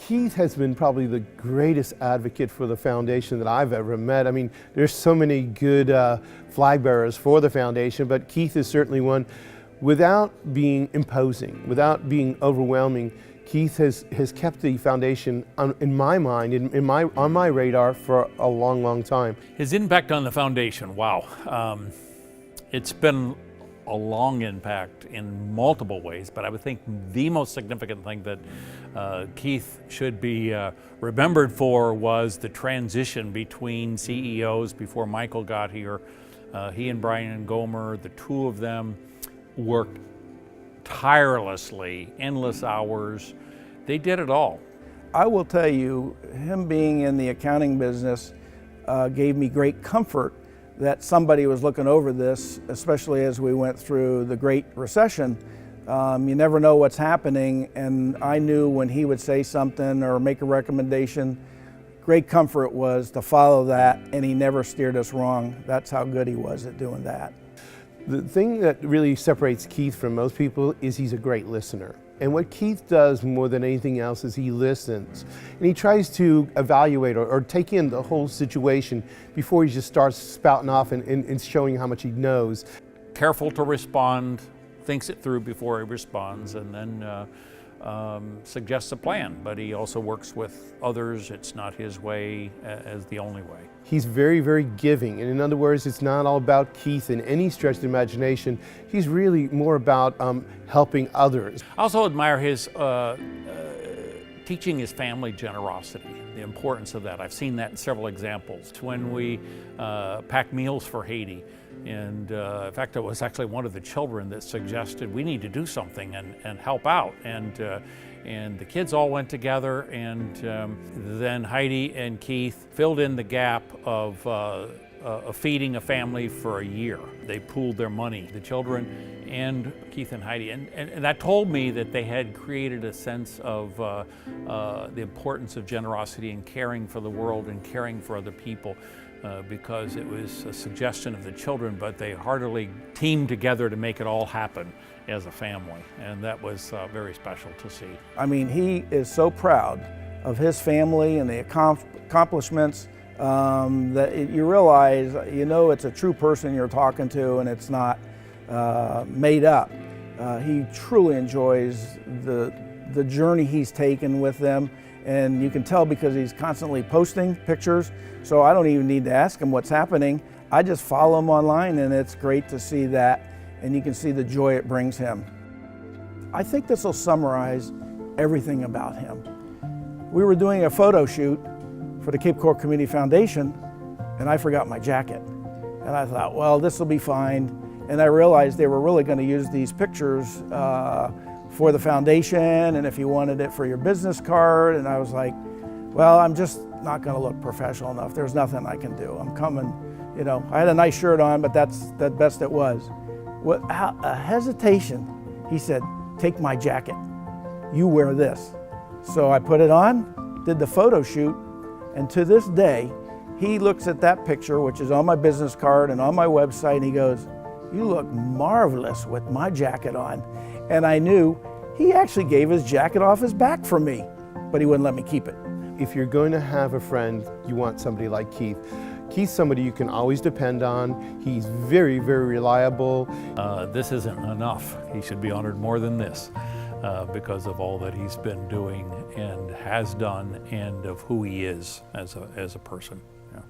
Keith has been probably the greatest advocate for the foundation that I've ever met. I mean, there's so many good flag bearers for the foundation, but Keith is certainly one. Without being imposing, without being overwhelming, Keith has kept the foundation in my mind, on my radar for a long, long time. His impact on the foundation, wow. It's been a long impact in multiple ways, but I would think the most significant thing that Keith should be remembered for was the transition between CEOs before Michael got here. He and Brian Gomer, the two of them, worked tirelessly, endless hours. They did it all. I will tell you, him being in the accounting business gave me great comfort that somebody was looking over this, especially as we went through the Great Recession. You never know what's happening, and I knew when he would say something or make a recommendation, great comfort was to follow that, and he never steered us wrong. That's how good he was at doing that. The thing that really separates Keith from most people is he's a great listener. And what Keith does more than anything else is he listens. And he tries to evaluate or take in the whole situation before he just starts spouting off and showing how much he knows. Careful to respond, thinks it through before he responds, and then suggests a plan. But he also works with others. It's not his way as the only way. He's very, very giving. And in other words, it's not all about Keith in any stretch of the imagination. He's really more about helping others. I also admire his teaching his family generosity, the importance of that. I've seen that in several examples. When we packed meals for Haiti, and in fact, it was actually one of the children that suggested we need to do something and help out. And the kids all went together, and then Heidi and Keith filled in the gap of feeding a family for a year. They pooled their money, the children and Keith and Heidi. And that told me that they had created a sense of the importance of generosity and caring for the world and caring for other people. Because it was a suggestion of the children, but they heartily teamed together to make it all happen as a family, and that was very special to see. I mean, he is so proud of his family and the accomplishments that you realize, you know, it's a true person you're talking to, and it's not made up. He truly enjoys the journey he's taken with them. And you can tell because he's constantly posting pictures, so I don't even need to ask him what's happening. I just follow him online, and it's great to see that, and you can see the joy it brings him. I think this will summarize everything about him. We were doing a photo shoot for the Cape Coral Community Foundation, and I forgot my jacket. And I thought, well, this will be fine. And I realized they were really going to use these pictures for the foundation, and if you wanted it for your business card. And I was like, well, I'm just not going to look professional enough. There's nothing I can do. I'm coming, you know, I had a nice shirt on, but that's the best it was. Without a hesitation, he said, take my jacket. You wear this. So I put it on, did the photo shoot, and to this day, he looks at that picture, which is on my business card and on my website, and he goes, you look marvelous with my jacket on. And I knew he actually gave his jacket off his back for me, but he wouldn't let me keep it. If you're going to have a friend, you want somebody like Keith. Keith's somebody you can always depend on. He's very, very reliable. This isn't enough. He should be honored more than this because of all that he's been doing and has done, and of who he is as a person. Yeah.